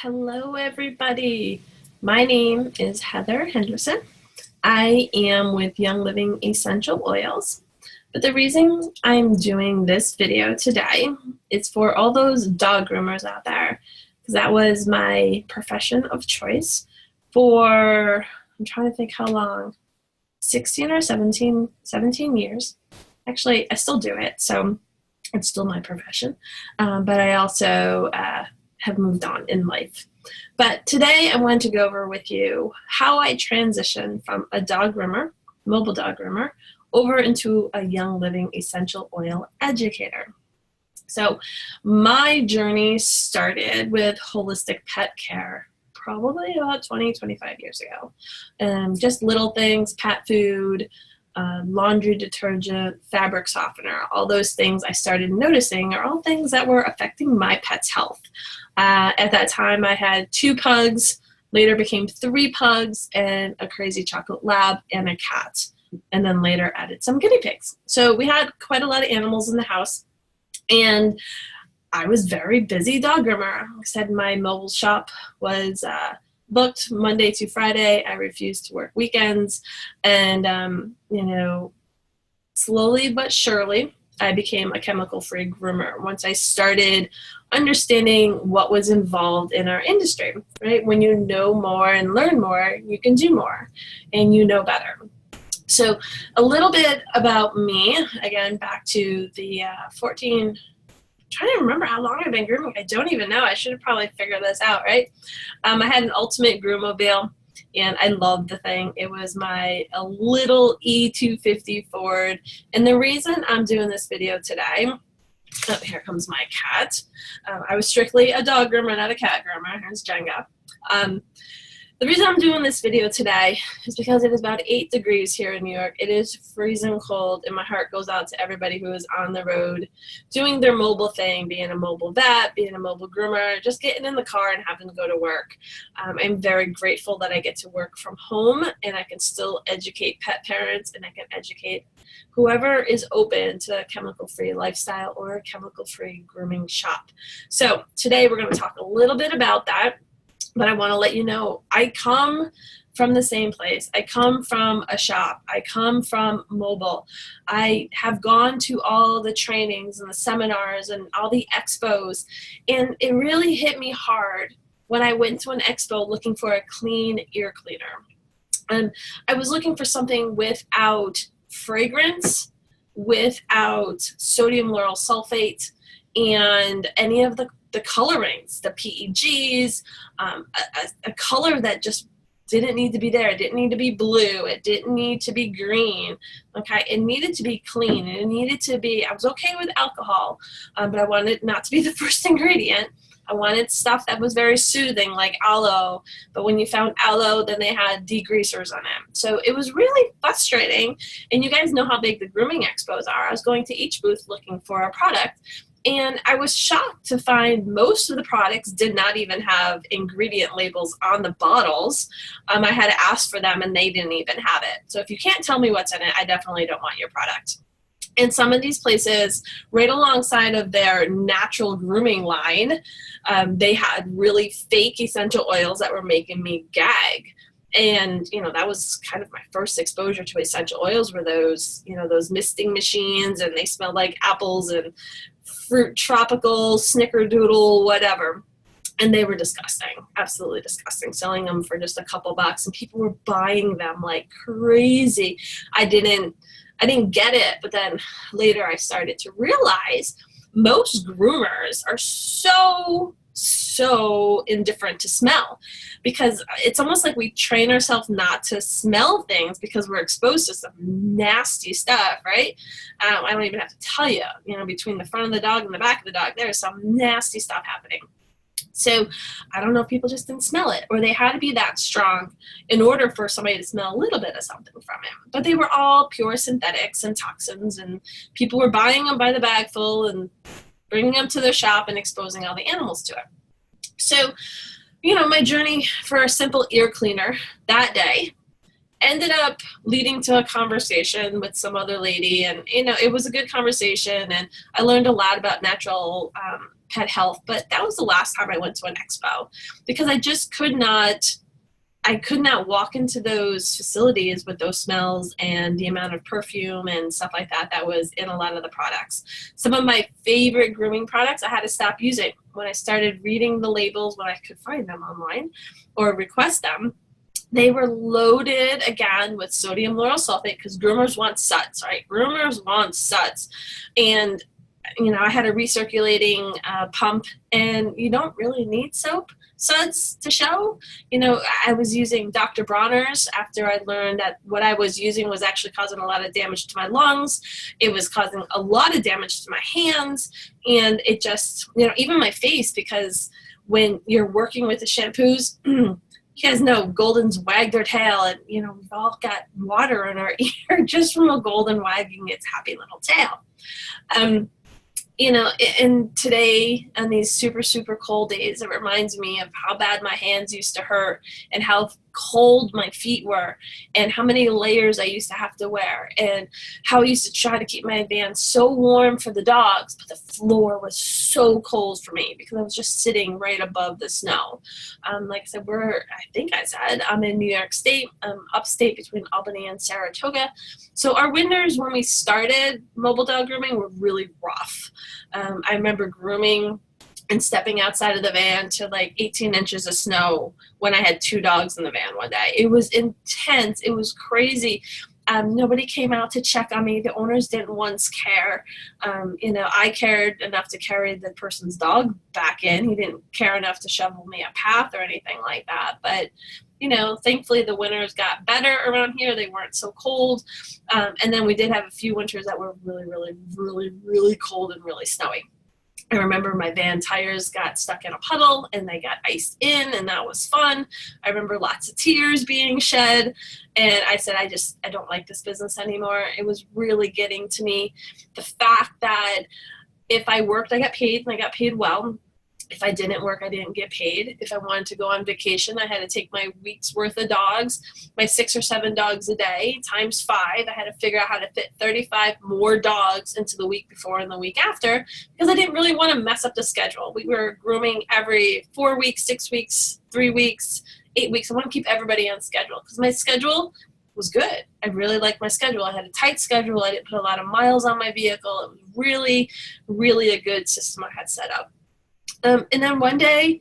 Hello, everybody. My name is Heathe Henderson. I am with Young Living Essential Oils. But the reason I'm doing this video today is for all those dog groomers out there, because that was my profession of choice for, I'm trying to think how long, 16 or 17 years. Actually, I still do it, so it's still my profession. But I also have moved on in life. But today I wanted to go over with you how I transitioned from a dog groomer, mobile dog groomer, over into a Young Living essential oil educator. So my journey started with holistic pet care probably about 25 years ago. Just little things, cat food, laundry detergent, fabric softener, all those things I started noticing are all things that were affecting my pet's health. At that time, I had 2 pugs, later became 3 pugs, and a crazy chocolate lab and a cat, and then later added some guinea pigs. So we had quite a lot of animals in the house, and I was very busy dog groomer. Like I said, my mobile shop was booked Monday to Friday. I refused to work weekends, and slowly but surely, I became a chemical-free groomer once I started understanding what was involved in our industry, right? When you know more and learn more, you can do more and you know better. So a little bit about me, again, back to the 14, I'm trying to remember how long I've been grooming. I don't even know. I should have probably figured this out, right? I had an ultimate groommobile, and I loved the thing. It was a little E250 Ford. And the reason I'm doing this video today, oh, here comes my cat. I was strictly a dog groomer, not a cat groomer. Here's Jenga. The reason I'm doing this video today is because it is about 8 degrees here in New York. It is freezing cold, and my heart goes out to everybody who is on the road doing their mobile thing, being a mobile vet, being a mobile groomer, just getting in the car and having to go to work. I'm very grateful that I get to work from home, and I can still educate pet parents, and I can educate whoever is open to a chemical-free lifestyle or a chemical-free grooming shop. So today we're going to talk a little bit about that. But I want to let you know, I come from the same place. I come from a shop. I come from mobile. I have gone to all the trainings and the seminars and all the expos. And it really hit me hard when I went to an expo looking for a clean ear cleaner. And I was looking for something without fragrance, without sodium lauryl sulfate, and any of the colorings, the PEGs, a color that just didn't need to be there. It didn't need to be blue. It didn't need to be green. Okay, it needed to be clean. It needed to be, I was okay with alcohol, but I wanted it not to be the first ingredient. I wanted stuff that was very soothing, like aloe. But when you found aloe, then they had degreasers on it. So it was really frustrating. And you guys know how big the grooming expos are. I was going to each booth looking for a product. And I was shocked to find most of the products did not even have ingredient labels on the bottles. I had to ask for them, and they didn't even have it. So if you can't tell me what's in it, I definitely don't want your product. And some of these places, right alongside of their natural grooming line, they had really fake essential oils that were making me gag. And, that was kind of my first exposure to essential oils, were those, those misting machines, and they smelled like apples and fruit tropical, snickerdoodle, whatever. And they were disgusting, absolutely disgusting, selling them for just a couple bucks, and people were buying them like crazy. I didn't get it, but then later I started to realize most groomers are so indifferent to smell, because it's almost like we train ourselves not to smell things because we're exposed to some nasty stuff, right? I don't even have to tell you, between the front of the dog and the back of the dog, there's some nasty stuff happening. So I don't know if people just didn't smell it, or they had to be that strong in order for somebody to smell a little bit of something from it. But they were all pure synthetics and toxins, and people were buying them by the bag full and bringing them to their shop and exposing all the animals to it. So, my journey for a simple ear cleaner that day ended up leading to a conversation with some other lady, and it was a good conversation, and I learned a lot about natural pet health, but that was the last time I went to an expo, because I just could not walk into those facilities with those smells and the amount of perfume and stuff like that that was in a lot of the products. Some of my favorite grooming products I had to stop using when I started reading the labels when I could find them online or request them. They were loaded again with sodium lauryl sulfate, because groomers want suds, right? Groomers want suds. And I had a recirculating pump, and you don't really need soap suds to show. I was using Dr. Bronner's after I learned that what I was using was actually causing a lot of damage to my lungs. It was causing a lot of damage to my hands, and it just, even my face, because when you're working with the shampoos, you guys know Golden's wagged their tail, and we've all got water in our ear just from a Golden wagging its happy little tail. And today, on these super, super cold days, it reminds me of how bad my hands used to hurt and how cold my feet were and how many layers I used to have to wear and how I used to try to keep my van so warm for the dogs, but the floor was so cold for me because I was just sitting right above the snow. Like I said, I'm in New York State, upstate between Albany and Saratoga. So our winters when we started mobile dog grooming were really rough. I remember grooming and stepping outside of the van to like 18 inches of snow when I had 2 dogs in the van one day. It was intense. It was crazy. Nobody came out to check on me. The owners didn't once care. I cared enough to carry the person's dog back in. He didn't care enough to shovel me a path or anything like that. But, thankfully the winters got better around here. They weren't so cold. And then we did have a few winters that were really, really, really, really cold and really snowy. I remember my van tires got stuck in a puddle and they got iced in, and that was fun. I remember lots of tears being shed, and I said, I don't like this business anymore. It was really getting to me. The fact that if I worked, I got paid, and I got paid well. If I didn't work, I didn't get paid. If I wanted to go on vacation, I had to take my week's worth of dogs, my 6 or 7 dogs a day, times 5. I had to figure out how to fit 35 more dogs into the week before and the week after, because I didn't really want to mess up the schedule. We were grooming every 4 weeks, 6 weeks, 3 weeks, 8 weeks. I want to keep everybody on schedule because my schedule was good. I really liked my schedule. I had a tight schedule. I didn't put a lot of miles on my vehicle. It was really, really a good system I had set up. And then one day,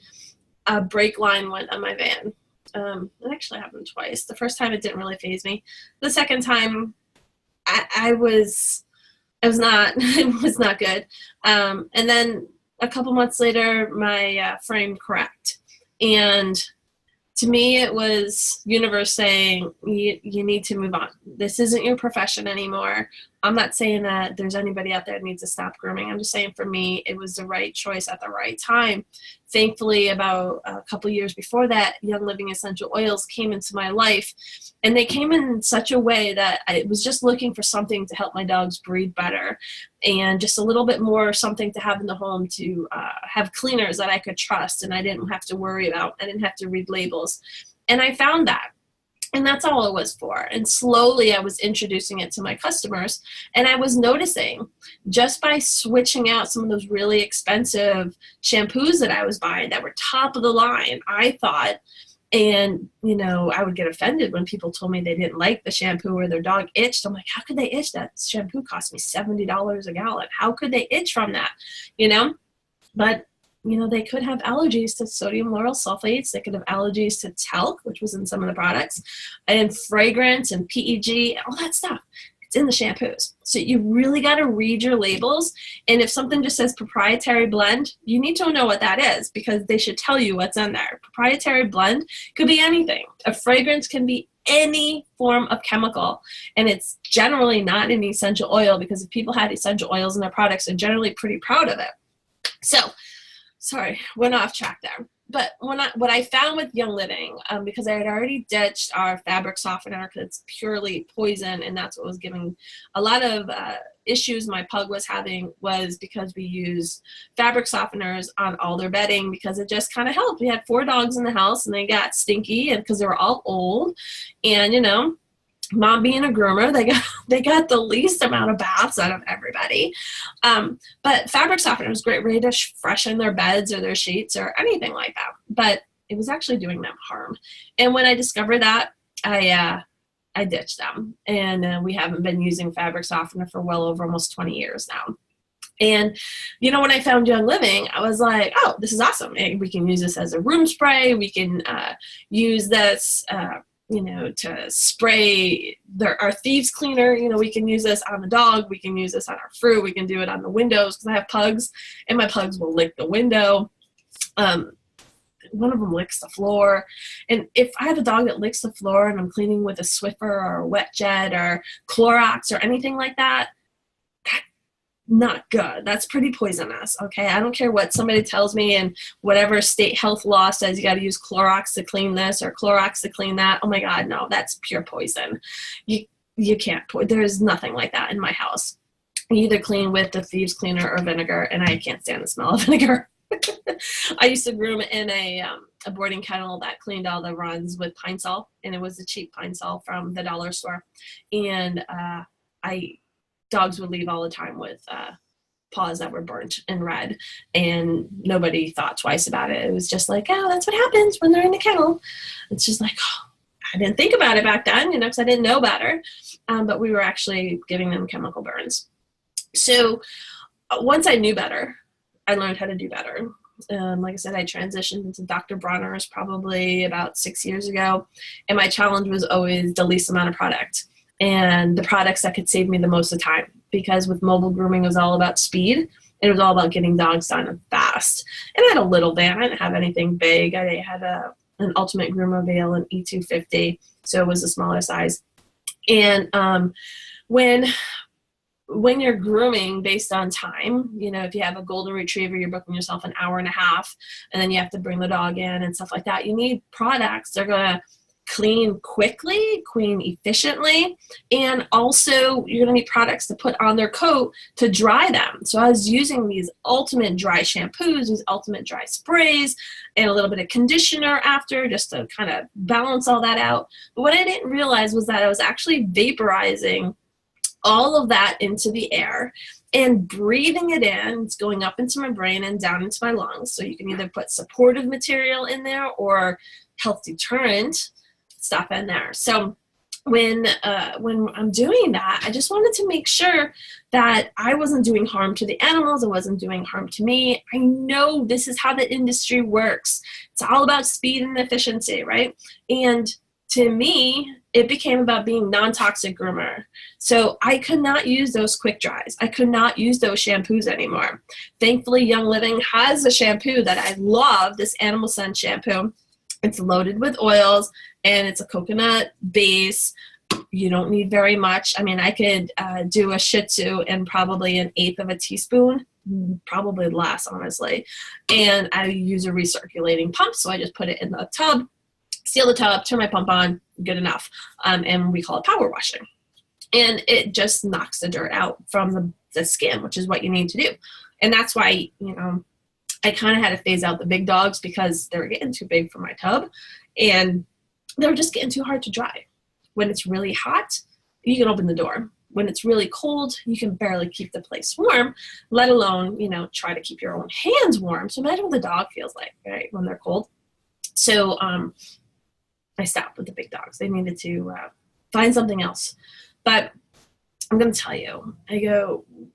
a brake line went on my van. It actually happened twice. The first time it didn't really faze me. The second time, it was not good. And then a couple months later, my frame cracked. And to me, it was universe saying, you need to move on. This isn't your profession anymore. I'm not saying that there's anybody out there that needs to stop grooming. I'm just saying for me, it was the right choice at the right time. Thankfully, about a couple years before that, Young Living essential oils came into my life, and they came in such a way that I was just looking for something to help my dogs breathe better and just a little bit more something to have in the home to have cleaners that I could trust and I didn't have to worry about. I didn't have to read labels. And I found that. And that's all it was for. And slowly I was introducing it to my customers. And I was noticing just by switching out some of those really expensive shampoos that I was buying that were top of the line, I thought, and, I would get offended when people told me they didn't like the shampoo or their dog itched. I'm like, how could they itch? That shampoo cost me $70 a gallon. How could they itch from that? But they could have allergies to sodium lauryl sulfates. They could have allergies to talc, which was in some of the products, and fragrance and PEG, all that stuff. It's in the shampoos. So you really got to read your labels. And if something just says proprietary blend, you need to know what that is because they should tell you what's in there. Proprietary blend could be anything. A fragrance can be any form of chemical, and it's generally not an essential oil because if people had essential oils in their products, they're generally pretty proud of it. So, sorry, went off track there. But what I found with Young Living, because I had already ditched our fabric softener because it's purely poison, and that's what was giving a lot of issues my pug was having, was because we used fabric softeners on all their bedding because it just kind of helped. We had 4 dogs in the house, and they got stinky, and because they were all old, and Mom being a groomer, they got the least amount of baths out of everybody. But fabric softener was a great way to freshen their beds or their sheets or anything like that. But it was actually doing them harm. And when I discovered that, I ditched them. And we haven't been using fabric softener for well over almost 20 years now. And, you know, when I found Young Living, I was like, oh, this is awesome. And we can use this as a room spray. We can use this, you know, to spray our thieves cleaner. You know, we can use this on the dog. We can use this on our fruit. We can do it on the windows because I have pugs, and my pugs will lick the window. One of them licks the floor. And if I have a dog that licks the floor and I'm cleaning with a Swiffer or a wet jet or Clorox or anything like that, not good. That's pretty poisonous. Okay. I don't care what somebody tells me and whatever state health law says you got to use Clorox to clean this or Clorox to clean that. Oh my God, no, that's pure poison. You can't, there's nothing like that in my house. You either clean with the thieves cleaner or vinegar, and I can't stand the smell of vinegar. I used to groom in a boarding kennel that cleaned all the runs with Pine Sol, and it was a cheap Pine Sol from the dollar store. And dogs would leave all the time with paws that were burnt and red, and nobody thought twice about it. It was just like, oh, that's what happens when they're in the kennel. It's just like, oh, I didn't think about it back then, you know, because I didn't know better. But we were actually giving them chemical burns. So once I knew better, I learned how to do better. Like I said, I transitioned into Dr. Bronner's probably about 6 years ago, and my challenge was always the least amount of product and the products that could save me the most of time, because with mobile grooming it was all about speed. It was all about getting dogs done fast. And I had a little van. I didn't have anything big. I had an Ultimate Groomer Veil, an E250, so it was a smaller size. And when you're grooming based on time, you know, if you have a golden retriever, you're booking yourself an hour and a half, and then you have to bring the dog in and stuff like that. You need products that are going to clean quickly, clean efficiently, and also you're going to need products to put on their coat to dry them. So I was using these ultimate dry shampoos, these ultimate dry sprays, and a little bit of conditioner after, just to kind of balance all that out. But what I didn't realize was that I was actually vaporizing all of that into the air and breathing it in. It's going up into my brain and down into my lungs. So you can either put supportive material in there or health deterrent stuff in there. So when I'm doing that, I just wanted to make sure that I wasn't doing harm to the animals. It wasn't doing harm to me. I know this is how the industry works. It's all about speed and efficiency, right? And to me, it became about being non-toxic groomer. So I could not use those quick dries. I could not use those shampoos anymore. Thankfully, Young Living has a shampoo that I love, this Animal Scent shampoo. It's loaded with oils, and it's a coconut base. You don't need very much. I mean, I could do a Shih Tzu in probably 1/8 of a teaspoon, probably less, honestly. And I use a recirculating pump, so I just put it in the tub, seal the tub, turn my pump on, good enough. And we call it power washing. And it just knocks the dirt out from the skin, which is what you need to do. And that's why, you know, I kind of had to phase out the big dogs because they were getting too big for my tub, and they were just getting too hard to dry. When it's really hot, you can open the door. When it's really cold, you can barely keep the place warm, let alone, you know, try to keep your own hands warm. So imagine what the dog feels like, right, when they're cold. So I stopped with the big dogs. They needed to find something else. But I'm going to tell you,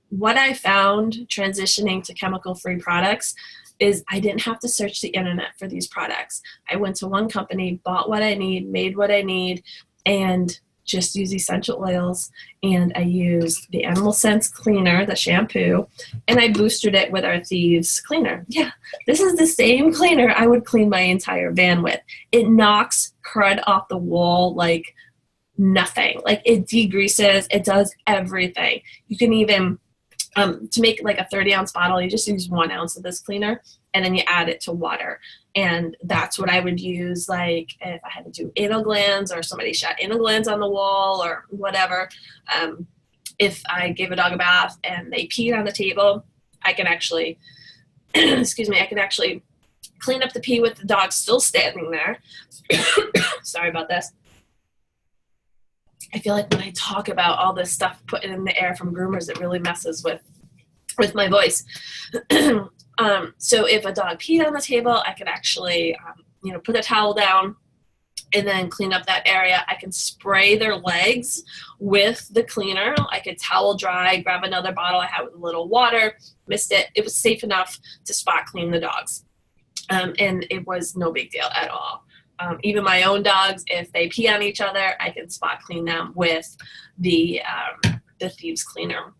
what I found transitioning to chemical-free products is I didn't have to search the internet for these products. I went to one company, bought what I need, made what I need, and just use essential oils. And I used the Animal Sense cleaner, the shampoo, and I boosted it with our Thieves cleaner. Yeah, this is the same cleaner I would clean my entire van with. It knocks crud off the wall like nothing. Like, it degreases, it does everything. You can even, to make like a 30-ounce bottle, you just use 1 ounce of this cleaner, and then you add it to water. And that's what I would use, like, if I had to do anal glands, or somebody shot anal glands on the wall, or whatever. If I gave a dog a bath and they peed on the table, I can actually, excuse me, I can actually clean up the pee with the dog still standing there. Sorry about this. I feel like when I talk about all this stuff put in the air from groomers, it really messes with my voice. So if a dog peed on the table, I could actually, put a towel down and then clean up that area. I can spray their legs with the cleaner. I could towel dry, grab another bottle I had with a little water, mist it. It was safe enough to spot clean the dogs. And it was no big deal at all. Even my own dogs, if they pee on each other, I can spot clean them with the thieves cleaner.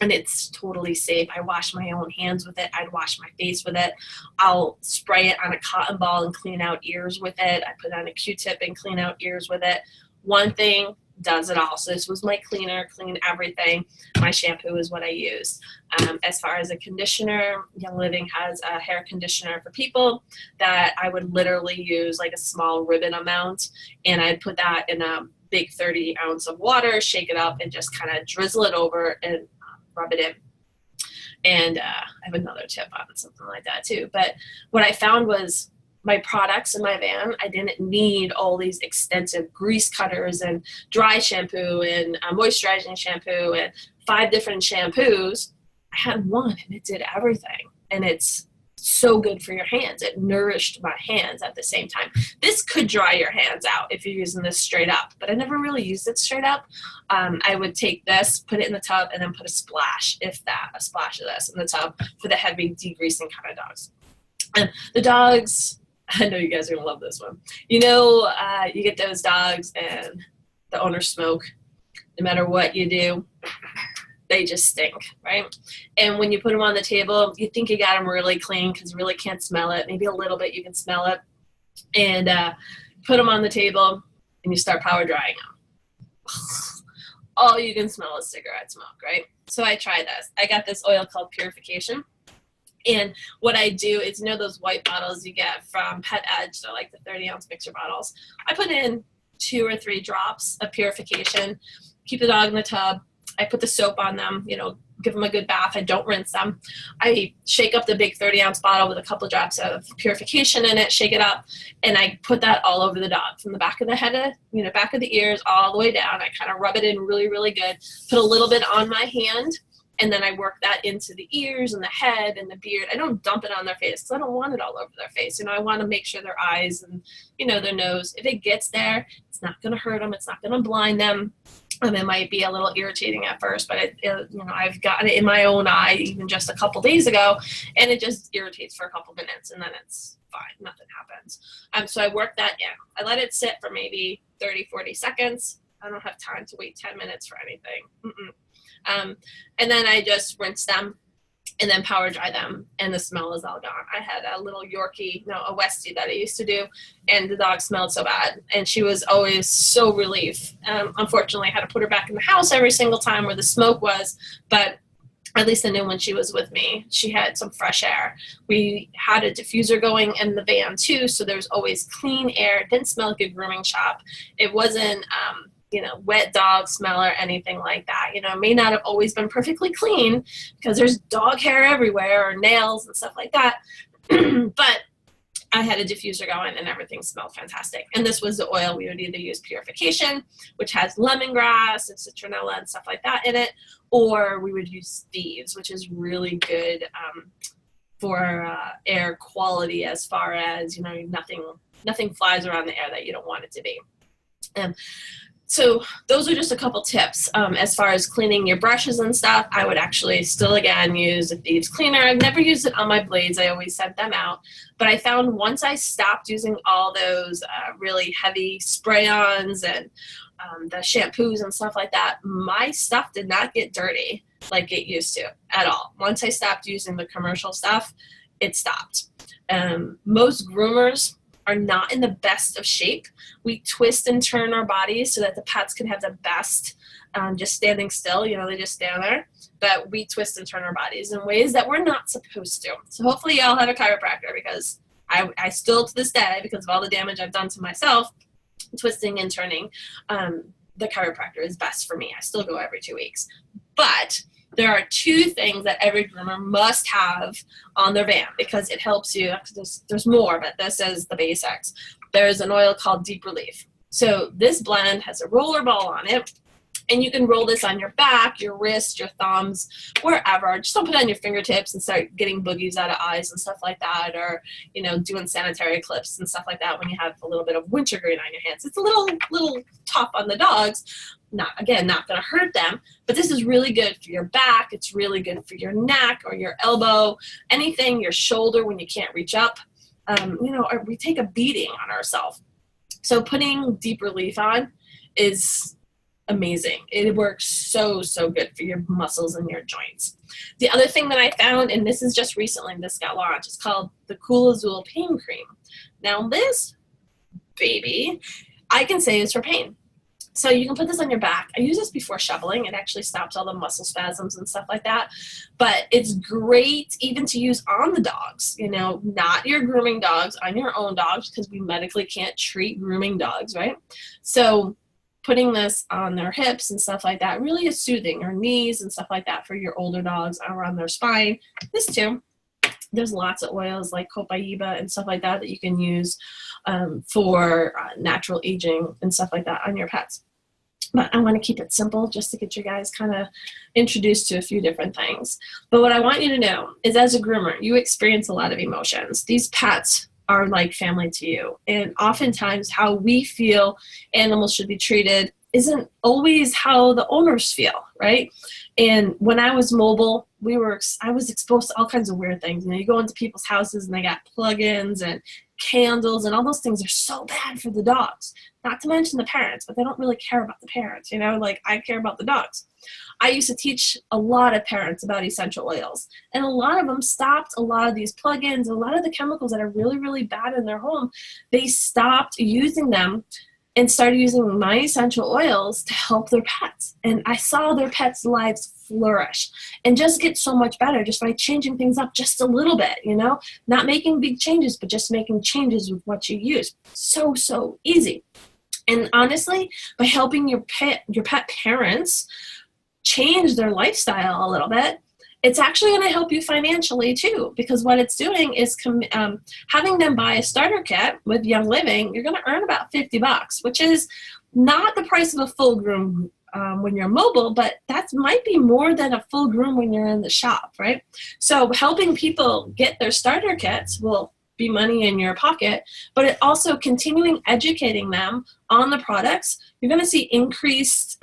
And it's totally safe. I wash my own hands with it. I'd wash my face with it. I'll spray it on a cotton ball and clean out ears with it. I put on a Q-tip and clean out ears with it. One thing does it all. So this was my cleaner, clean everything. My shampoo is what I use. As far as a conditioner, Young Living has a hair conditioner for people that I would literally use like a small ribbon amount, and I'd put that in a big 30 ounce of water, shake it up, and just kind of drizzle it over and rub it in. And I have another tip on something like that too. But what I found was my products in my van, I didn't need all these extensive grease cutters and dry shampoo and moisturizing shampoo and 5 different shampoos. I had one and it did everything. And it's so good for your hands. It nourished my hands at the same time. This could dry your hands out if you're using this straight up, but I never really used it straight up. I would take this, put it in the tub, and then put a splash, if that, a splash of this in the tub for the heavy degreasing kind of dogs. And the dogs, I know you guys are going to love this one. You get those dogs and the owners smoke. No matter what you do, they just stink, right? And when you put them on the table, you think you got them really clean because you really can't smell it. Maybe a little bit you can smell it. And put them on the table and you start power drying them. All you can smell is cigarette smoke, right? So I tried this. I got this oil called Purification. And what I do is, those white bottles you get from Pet Edge, they're like the 30-ounce mixer bottles. I put in 2 or 3 drops of Purification, keep the dog in the tub. I put the soap on them, give them a good bath. I don't rinse them. I shake up the big 30-ounce bottle with a couple of drops of Purification in it, shake it up, and I put that all over the dog from the back of the head, back of the ears all the way down. I kind of rub it in really, really good, put a little bit on my hand, and then I work that into the ears and the head and the beard. I don't dump it on their face because I don't want it all over their face. I want to make sure their eyes and, their nose, if it gets there, it's not going to hurt them. It's not going to blind them. It might be a little irritating at first, but I've gotten it in my own eye even just a couple days ago, and it just irritates for a couple minutes, and then it's fine. Nothing happens. So I work that in. I let it sit for maybe 30, 40 seconds. I don't have time to wait 10 minutes for anything. And then I just rinse them and then power dry them, and the smell is all gone. I had a little Yorkie, a Westie that I used to do, and the dog smelled so bad, and she was always so relieved. Unfortunately, I had to put her back in the house every single time where the smoke was, but at least I knew when she was with me, she had some fresh air. We had a diffuser going in the van too, so there was always clean air. It didn't smell like a grooming shop. It wasn't wet dog smell or anything like that. It may not have always been perfectly clean because there's dog hair everywhere or nails and stuff like that. But I had a diffuser going and everything smelled fantastic. And this was the oil. We would either use Purification, which has lemongrass and citronella and stuff like that in it, or we would use Thieves, which is really good for air quality as far as, nothing flies around the air that you don't want it to be. So those are just a couple tips. As far as cleaning your brushes and stuff, I would actually still, again, use a Thieves cleaner. I've never used it on my blades. I always sent them out. But I found once I stopped using all those really heavy spray-ons and the shampoos and stuff like that, my stuff did not get dirty like it used to at all. Once I stopped using the commercial stuff, it stopped. Most groomers are not in the best of shape. We twist and turn our bodies so that the pets can have the best just standing still. They just stand there. But we twist and turn our bodies in ways that we're not supposed to. So hopefully y'all have a chiropractor, because I still to this day, because of all the damage I've done to myself, twisting and turning, the chiropractor is best for me. I still go every 2 weeks. But there are 2 things that every groomer must have on their van because it helps you. There's more, but this is the basics. There's an oil called Deep Relief. So this blend has a roller ball on it, and you can roll this on your back, your wrist, your thumbs, wherever. Just don't put it on your fingertips and start getting boogies out of eyes and stuff like that, or, you know, doing sanitary clips and stuff like that when you have a little bit of wintergreen on your hands. It's a little tough on the dogs. Not going to hurt them, but this is really good for your back. It's really good for your neck or your elbow, anything, your shoulder when you can't reach up. You know, or we take a beating on ourselves. So putting Deep Relief on is amazing. It works so good for your muscles and your joints. The other thing that I found, and this is just recently, this got launched, it's called the Cool Azul Pain Cream. Now this baby, I can say is for pain. So you can put this on your back. I use this before shoveling. It actually stops all the muscle spasms and stuff like that. But it's great even to use on the dogs, you know, not your grooming dogs, on your own dogs, because we medically can't treat grooming dogs, right? So putting this on their hips and stuff like that really is soothing, or knees and stuff like that for your older dogs, or on their spine. This too. There's lots of oils like copaiba and stuff like that that you can use for natural aging and stuff like that on your pets. But I want to keep it simple just to get you guys kind of introduced to a few different things. But what I want you to know is, as a groomer, you experience a lot of emotions. These pets are like family to you. And oftentimes how we feel animals should be treated isn't always how the owners feel, right? And when I was mobile, I was exposed to all kinds of weird things. You know, you go into people's houses and they got plug-ins and candles, and all those things are so bad for the dogs. Not to mention the parents, but they don't really care about the parents, you know, like I care about the dogs. I used to teach a lot of parents about essential oils, and a lot of them stopped a lot of these plug-ins, a lot of the chemicals that are really bad in their home. They stopped using them and started using my essential oils to help their pets. And I saw their pets' lives flourish and just get so much better just by changing things up just a little bit, you know, not making big changes, but just making changes with what you use. So easy. And honestly, by helping your pet parents change their lifestyle a little bit, it's actually going to help you financially too, because what it's doing is having them buy a starter kit with Young Living. You're going to earn about $50, which is not the price of a full groom when you're mobile, but that might be more than a full groom when you're in the shop, right? So helping people get their starter kits will be money in your pocket, but it also continuing educating them on the products. You're going to see increased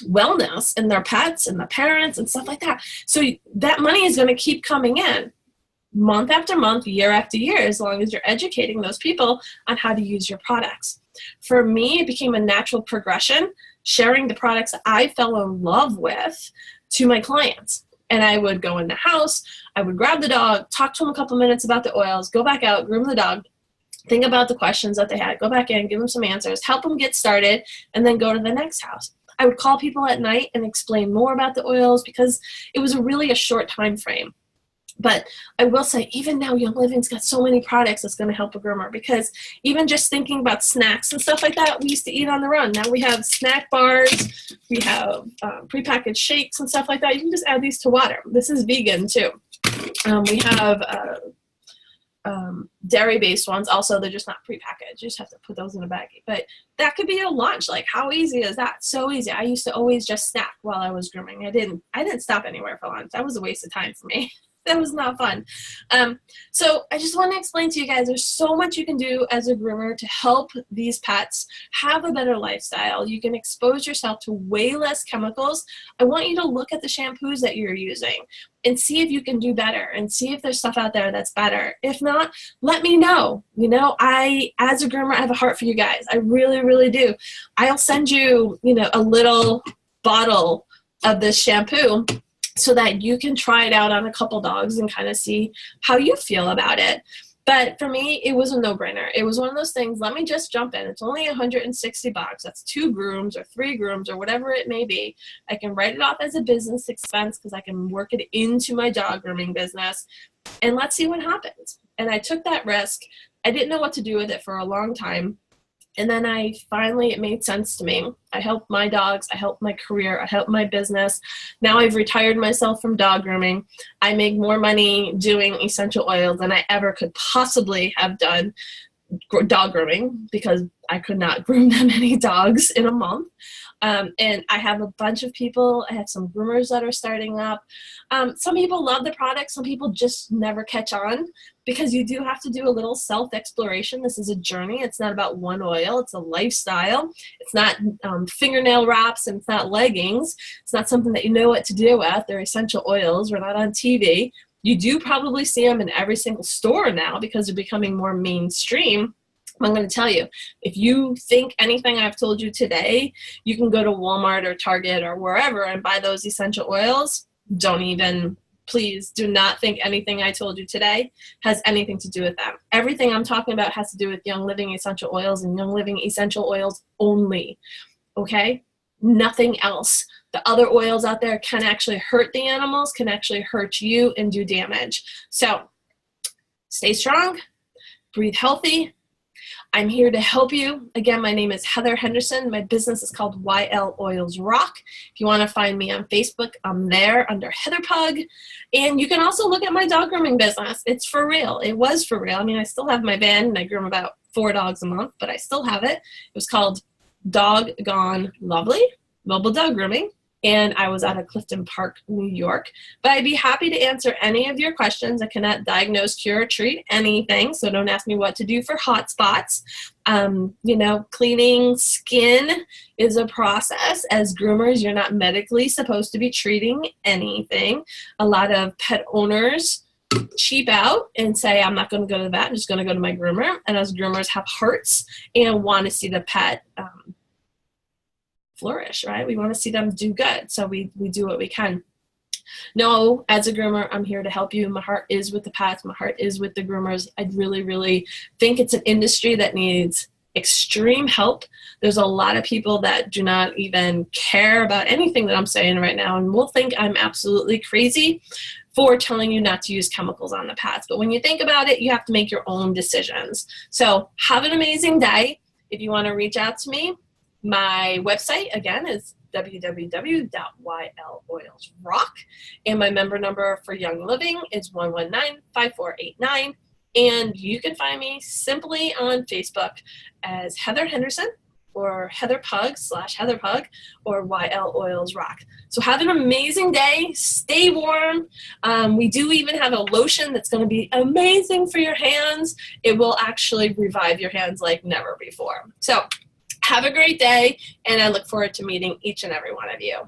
wellness in their pets and the parents and stuff like that. So that money is going to keep coming in month after month, year after year, as long as you're educating those people on how to use your products. For me, it became a natural progression, sharing the products that I fell in love with to my clients. And I would go in the house, I would grab the dog, talk to them a couple minutes about the oils, go back out, groom the dog, think about the questions that they had, go back in, give them some answers, help them get started, and then go to the next house. I would call people at night and explain more about the oils because it was really a short time frame. But I will say, even now, Young Living's got so many products that's going to help a groomer, because even just thinking about snacks and stuff like that, we used to eat on the run. Now we have snack bars, we have prepackaged shakes and stuff like that. You can just add these to water. This is vegan too. We have dairy-based ones. Also, they're just not prepackaged. You just have to put those in a baggie. But that could be your lunch. Like, how easy is that? So easy. I used to always just snack while I was grooming. I didn't stop anywhere for lunch. That was a waste of time for me. That was not fun. So I just want to explain to you guys, there's so much you can do as a groomer to help these pets have a better lifestyle. You can expose yourself to way less chemicals. I want you to look at the shampoos that you're using and see if you can do better, and see if there's stuff out there that's better. If not, let me know. You know, as a groomer, I have a heart for you guys. I really do. I'll send you, you know, a little bottle of this shampoo so that you can try it out on a couple dogs and kind of see how you feel about it. But for me, it was a no-brainer. It was one of those things, let me just jump in. It's only $160. That's 2 grooms or 3 grooms or whatever it may be. I can write it off as a business expense because I can work it into my dog grooming business. And let's see what happens. And I took that risk. I didn't know what to do with it for a long time. And then it made sense to me. I helped my dogs, I helped my career, I helped my business. Now I've retired myself from dog grooming. I make more money doing essential oils than I ever could possibly have done dog grooming because I could not groom that many dogs in a month. And I have a bunch of people. I have some groomers that are starting up. Some people love the product. Some people just never catch on, because you do have to do a little self-exploration. This is a journey. It's not about one oil. It's a lifestyle. It's not fingernail wraps, and it's not leggings. It's not something that you know what to do with. They're essential oils. We're not on TV. You do probably see them in every single store now because they're becoming more mainstream. I'm going to tell you, if you think anything I've told you today, you can go to Walmart or Target or wherever and buy those essential oils. Please do not think anything I told you today has anything to do with them. Everything I'm talking about has to do with Young Living essential oils and Young Living essential oils only, okay? Nothing else. The other oils out there can actually hurt the animals, can actually hurt you and do damage. So stay strong, breathe healthy. I'm here to help you. Again, my name is Heathe Henderson. My business is called YL Oils Rock. If you want to find me on Facebook, I'm there under Heather Pug. And you can also look at my dog grooming business. It's for real. It was for real. I mean, I still have my van and I groom about 4 dogs a month, but I still have it. It was called Dog Gone Lovely, Mobile Dog Grooming. And I was out of Clifton Park, New York. But I'd be happy to answer any of your questions. I cannot diagnose, cure, or treat anything, so don't ask me what to do for hot spots. Cleaning skin is a process. As groomers, you're not medically supposed to be treating anything. A lot of pet owners cheap out and say, I'm not going to go to the vet, I'm just going to go to my groomer. And as groomers have hearts and want to see the pet flourish, right? We want to see them do good. So we do what we can. No, as a groomer, I'm here to help you. My heart is with the pets. My heart is with the groomers. I really, really think it's an industry that needs extreme help. There's a lot of people that do not even care about anything that I'm saying right now and will think I'm absolutely crazy for telling you not to use chemicals on the pets. But when you think about it, you have to make your own decisions. So have an amazing day. If you want to reach out to me, my website, again, is www.yloilsrock, and my member number for Young Living is 119-5489, and you can find me simply on Facebook as Heathe Henderson or Heather Pug /Heather Pug or YL Oils Rock. So have an amazing day. Stay warm. We do even have a lotion that's going to be amazing for your hands. It will actually revive your hands like never before. So have a great day, and I look forward to meeting each and every one of you.